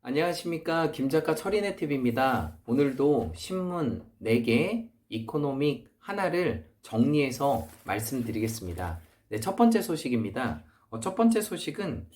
안녕하십니까. 김작가 철인의 팁입니다. 오늘도 신문 4개, 이코노믹 하나를 정리해서 말씀드리겠습니다. 네, 첫 번째 소식입니다. 첫 번째 소식은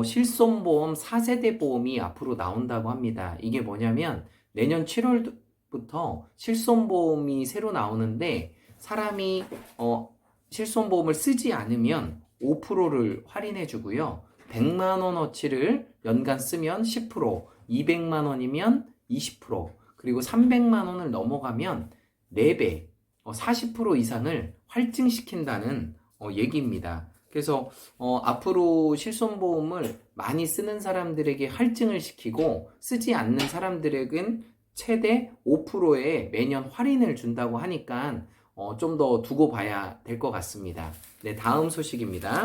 실손보험 4세대 보험이 앞으로 나온다고 합니다. 이게 뭐냐면 내년 7월부터 실손보험이 새로 나오는데 사람이 실손보험을 쓰지 않으면 5%를 할인해 주고요. 100만 원어치를 연간 쓰면 10%, 200만 원이면 20%, 그리고 300만 원을 넘어가면 4배, 40% 이상을 할증시킨다는 얘기입니다. 그래서 앞으로 실손보험을 많이 쓰는 사람들에게 할증을 시키고 쓰지 않는 사람들에겐 최대 5%의 매년 할인을 준다고 하니까 좀 더 두고 봐야 될 것 같습니다. 네, 다음 소식입니다.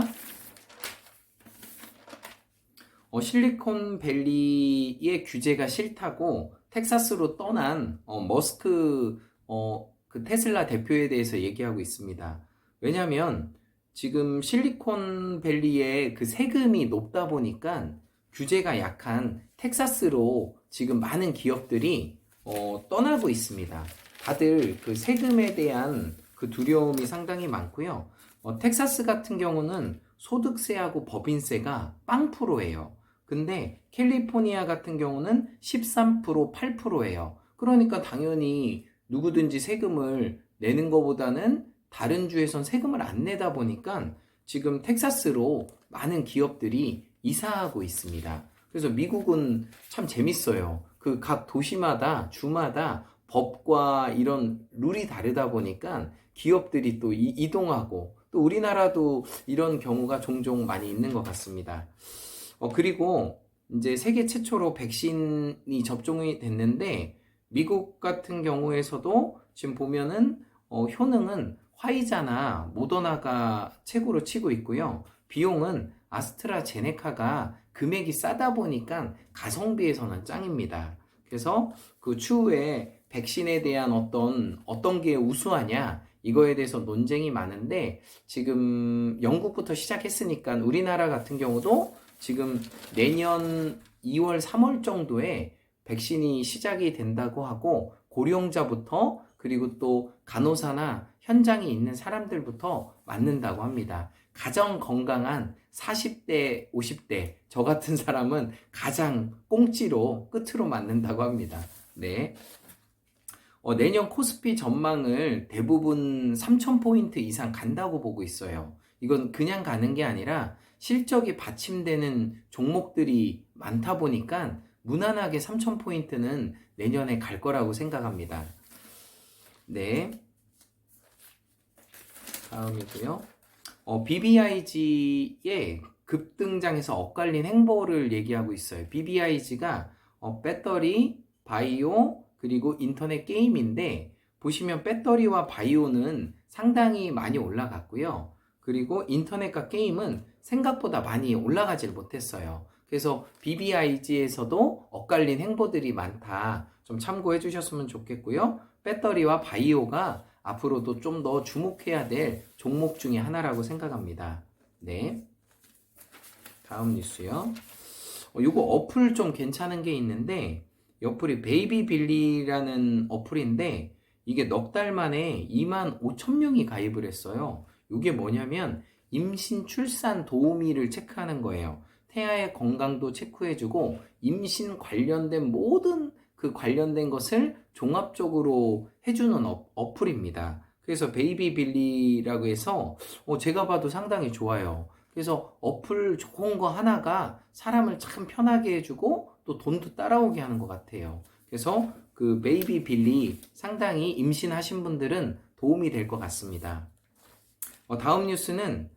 실리콘밸리의 규제가 싫다고 텍사스로 떠난 머스크 그 테슬라 대표에 대해서 얘기하고 있습니다. 왜냐하면 지금 실리콘밸리의 그 세금이 높다 보니까 규제가 약한 텍사스로 지금 많은 기업들이 떠나고 있습니다. 다들 그 세금에 대한 그 두려움이 상당히 많고요. 텍사스 같은 경우는 소득세하고 법인세가 0%예요. 근데 캘리포니아 같은 경우는 13%, 8%예요. 그러니까 당연히 누구든지 세금을 내는 것보다는 다른 주에선 세금을 안 내다 보니까 지금 텍사스로 많은 기업들이 이사하고 있습니다. 그래서 미국은 참 재밌어요. 그 각 도시마다 주마다 법과 이런 룰이 다르다 보니까 기업들이 또 이동하고 또 우리나라도 이런 경우가 종종 많이 있는 것 같습니다. 그리고 이제 세계 최초로 백신이 접종이 됐는데 미국 같은 경우에서도 지금 보면은 효능은 화이자나 모더나가 최고로 치고 있고요. 비용은 아스트라제네카가 금액이 싸다 보니까 가성비에서는 짱입니다. 그래서 그 추후에 백신에 대한 어떤 게 우수하냐 이거에 대해서 논쟁이 많은데 지금 영국부터 시작했으니까 우리나라 같은 경우도 지금 내년 2월, 3월 정도에 백신이 시작이 된다고 하고 고령자부터 그리고 또 간호사나 현장에 있는 사람들부터 맞는다고 합니다. 가장 건강한 40대, 50대 저 같은 사람은 가장 꽁찌로 끝으로 맞는다고 합니다. 네. 내년 코스피 전망을 대부분 3,000포인트 이상 간다고 보고 있어요. 이건 그냥 가는 게 아니라 실적이 받침되는 종목들이 많다 보니까 무난하게 3,000포인트는 내년에 갈 거라고 생각합니다. 네. 다음이고요. BBIG의 급등장에서 엇갈린 행보를 얘기하고 있어요. BBIG가 배터리, 바이오, 그리고 인터넷 게임인데 보시면 배터리와 바이오는 상당히 많이 올라갔고요. 그리고 인터넷과 게임은 생각보다 많이 올라가질 못했어요. 그래서 BBIG에서도 엇갈린 행보들이 많다. 좀 참고해 주셨으면 좋겠고요. 배터리와 바이오가 앞으로도 좀 더 주목해야 될 종목 중에 하나라고 생각합니다. 네. 다음 뉴스요. 요거 어플 좀 괜찮은 게 있는데 이 어플이 베이비빌리라는 어플인데 이게 넉 달 만에 25,000명이 가입을 했어요. 이게 뭐냐면 임신 출산 도우미를 체크하는 거예요. 태아의 건강도 체크해주고 임신 관련된 모든 그 관련된 것을 종합적으로 해주는 어플입니다. 그래서 베이비빌리라고 해서 제가 봐도 상당히 좋아요. 그래서 어플 좋은 거 하나가 사람을 참 편하게 해주고 또 돈도 따라오게 하는 것 같아요. 그래서 그 베이비빌리 상당히 임신하신 분들은 도움이 될 것 같습니다. 다음 뉴스는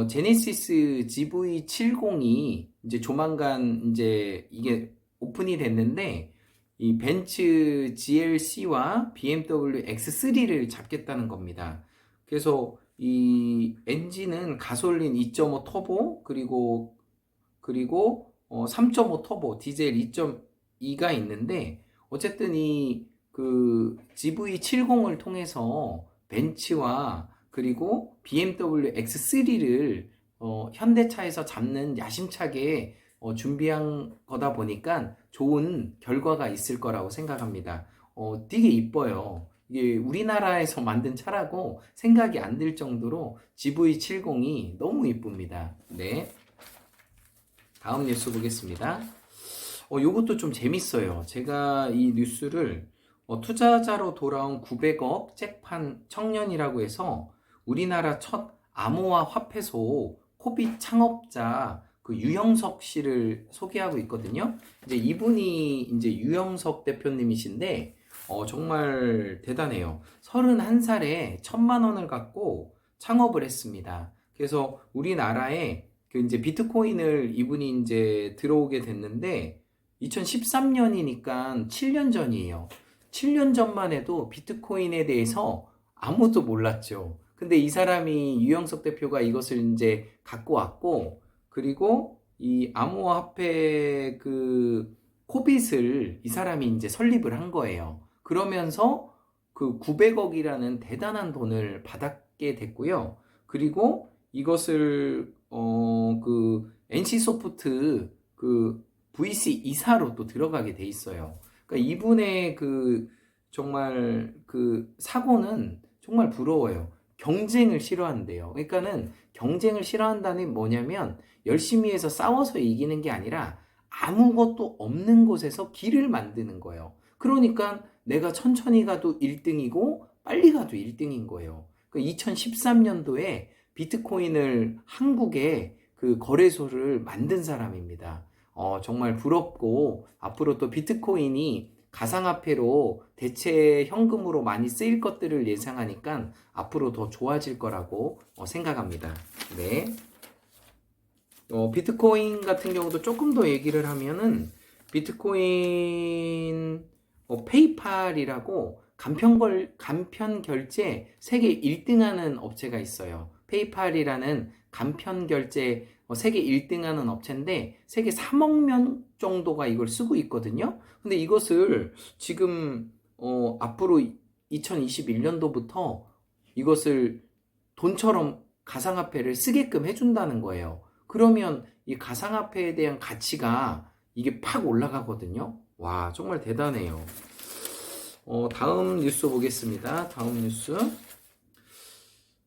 제네시스 GV70이 이제 조만간 이제 이게 오픈이 됐는데 이 벤츠 GLC와 BMW X3를 잡겠다는 겁니다. 그래서 이 엔진은 가솔린 2.5 터보 그리고 3.5 터보 디젤 2.2가 있는데 어쨌든 이 그 GV70을 통해서 벤츠와 그리고 BMW X3를 현대차에서 잡는 야심차게 준비한 거다 보니까 좋은 결과가 있을 거라고 생각합니다. 되게 이뻐요. 이게 우리나라에서 만든 차라고 생각이 안 들 정도로 GV70이 너무 이쁩니다. 네. 다음 뉴스 보겠습니다. 요것도 좀 재밌어요. 제가 이 뉴스를 투자자로 돌아온 900억 잭판 청년이라고 해서 우리나라 첫 암호화 화폐소 코빗 창업자 그 유형석 씨를 소개하고 있거든요. 이제 이분이 이제 유형석 대표님이신데 정말 대단해요. 31살에 1,000만 원을 갖고 창업을 했습니다. 그래서 우리나라에 그 이제 비트코인을 이분이 이제 들어오게 됐는데 2013년이니까 7년 전이에요. 7년 전만 해도 비트코인에 대해서 아무도 몰랐죠. 근데 이 사람이 유영석 대표가 이것을 이제 갖고 왔고, 그리고 이 암호화폐 그 코빗을 이 사람이 이제 설립을 한 거예요. 그러면서 그 900억이라는 대단한 돈을 받게 됐고요. 그리고 이것을 그 NC소프트 그 VC 이사로 또 들어가게 돼 있어요. 그러니까 이분의 그 정말 그 사고는 정말 부러워요. 경쟁을 싫어한대요. 그러니까는 경쟁을 싫어한다는 뭐냐면 열심히 해서 싸워서 이기는 게 아니라 아무것도 없는 곳에서 길을 만드는 거예요. 그러니까 내가 천천히 가도 1등이고 빨리 가도 1등인 거예요. 그러니까 2013년도에 비트코인을 한국에 그 거래소를 만든 사람입니다. 정말 부럽고 앞으로 또 비트코인이 가상화폐로 대체 현금으로 많이 쓰일 것들을 예상하니까 앞으로 더 좋아질 거라고 생각합니다. 네. 비트코인 같은 경우도 조금 더 얘기를 하면은 비트코인 페이팔이라고 간편 결제 세계 1등 하는 업체가 있어요. 페이팔이라는 간편 결제 세계 1등 하는 업체인데 세계 3억 명 정도가 이걸 쓰고 있거든요. 근데 이것을 지금 앞으로 2021년도부터 이것을 돈처럼 가상화폐를 쓰게끔 해준다는 거예요. 그러면 이 가상화폐에 대한 가치가 이게 팍 올라가거든요. 와, 정말 대단해요. 다음 뉴스 보겠습니다. 다음 뉴스.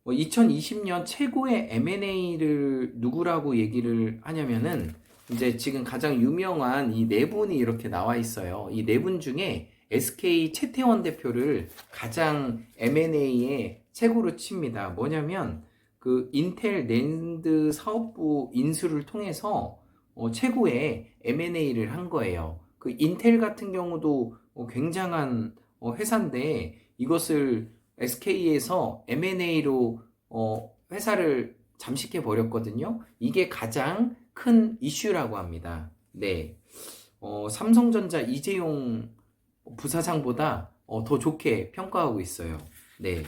2020년 최고의 M&A를 누구라고 얘기를 하냐면은 이제 지금 가장 유명한 이 네 분이 이렇게 나와 있어요. 이 네 분 중에 SK 최태원 대표를 가장 M&A의 최고로 칩니다. 뭐냐면 그 인텔 낸드 사업부 인수를 통해서 최고의 M&A를 한 거예요. 그 인텔 같은 경우도 굉장한 회사인데 이것을 SK에서 M&A로 회사를 잠식해 버렸거든요. 이게 가장 큰 이슈라고 합니다. 네. 삼성전자 이재용 부사장보다 더 좋게 평가하고 있어요. 네.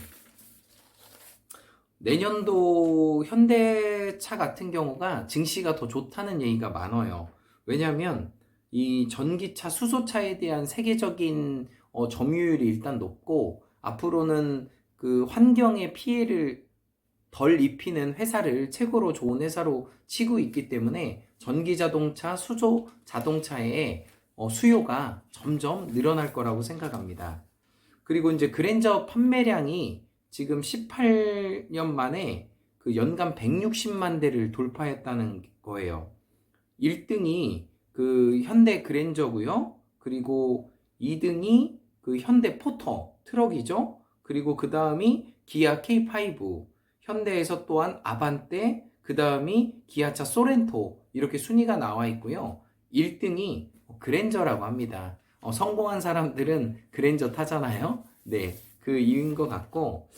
내년도 현대차 같은 경우가 증시가 더 좋다는 얘기가 많아요. 왜냐하면 이 전기차, 수소차에 대한 세계적인 점유율이 일단 높고 앞으로는 그 환경에 피해를 덜 입히는 회사를 최고로 좋은 회사로 치고 있기 때문에 전기 자동차, 수소 자동차의 수요가 점점 늘어날 거라고 생각합니다. 그리고 이제 그랜저 판매량이 지금 18년 만에 그 연간 160만 대를 돌파했다는 거예요. 1등이 그 현대 그랜저고요. 그리고 2등이 그 현대 포터 트럭이죠. 그리고 그 다음이 기아 K5, 현대에서 또한 아반떼, 그 다음이 기아차 소렌토 이렇게 순위가 나와 있고요. 1등이 그랜저라고 합니다. 성공한 사람들은 그랜저 타잖아요. 네, 그 이유인 것 같고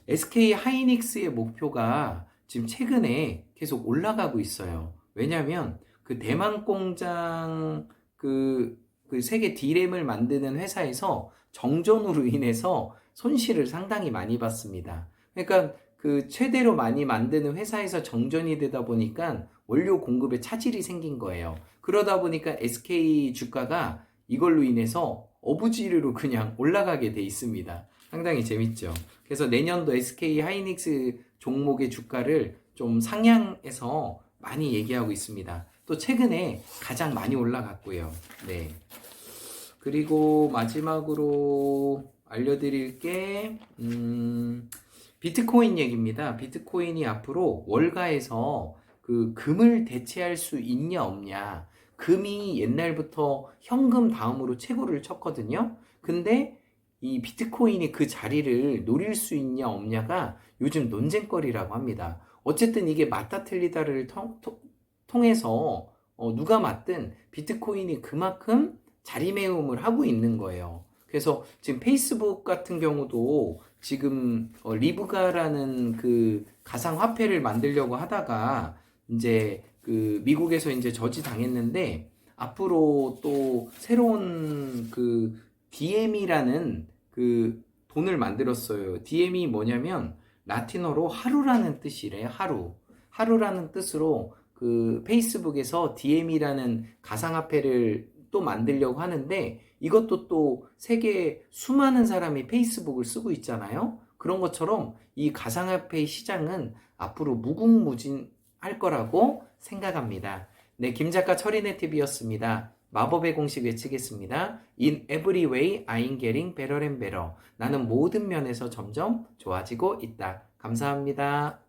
SK 하이닉스의 목표가 지금 최근에 계속 올라가고 있어요. 왜냐하면 그 대만 공장 그 세계 D램을 만드는 회사에서 정전으로 인해서 손실을 상당히 많이 봤습니다. 그러니까 그 최대로 많이 만드는 회사에서 정전이 되다 보니까 원료 공급에 차질이 생긴 거예요. 그러다 보니까 SK 주가가 이걸로 인해서 어부지리로 그냥 올라가게 돼 있습니다. 상당히 재밌죠. 그래서 내년도 SK 하이닉스 종목의 주가를 좀 상향해서 많이 얘기하고 있습니다. 또 최근에 가장 많이 올라갔고요. 네. 그리고 마지막으로 알려드릴 게 비트코인 얘기입니다. 비트코인이 앞으로 월가에서 그 금을 대체할 수 있냐 없냐. 금이 옛날부터 현금 다음으로 최고를 쳤거든요. 근데 이 비트코인이 그 자리를 노릴 수 있냐 없냐가 요즘 논쟁거리라고 합니다. 어쨌든 이게 맞다 틀리다를 통해서 누가 맞든 비트코인이 그만큼 자리매김을 하고 있는 거예요. 그래서 지금 페이스북 같은 경우도 지금 리브가라는 그 가상화폐를 만들려고 하다가 이제 그 미국에서 이제 저지당했는데 앞으로 또 새로운 그 DM이라는 그 돈을 만들었어요. DM이 뭐냐면 라틴어로 하루라는 뜻이래요. 하루. 하루라는 뜻으로 그 페이스북에서 DM이라는 가상화폐를 또 만들려고 하는데 이것도 또 세계 수많은 사람이 페이스북을 쓰고 있잖아요. 그런 것처럼 이 가상화폐의 시장은 앞으로 무궁무진할 거라고 생각합니다. 네, 김작가 철인의 TV였습니다. 마법의 공식 외치겠습니다. In every way, I'm getting better and better. 나는 모든 면에서 점점 좋아지고 있다. 감사합니다.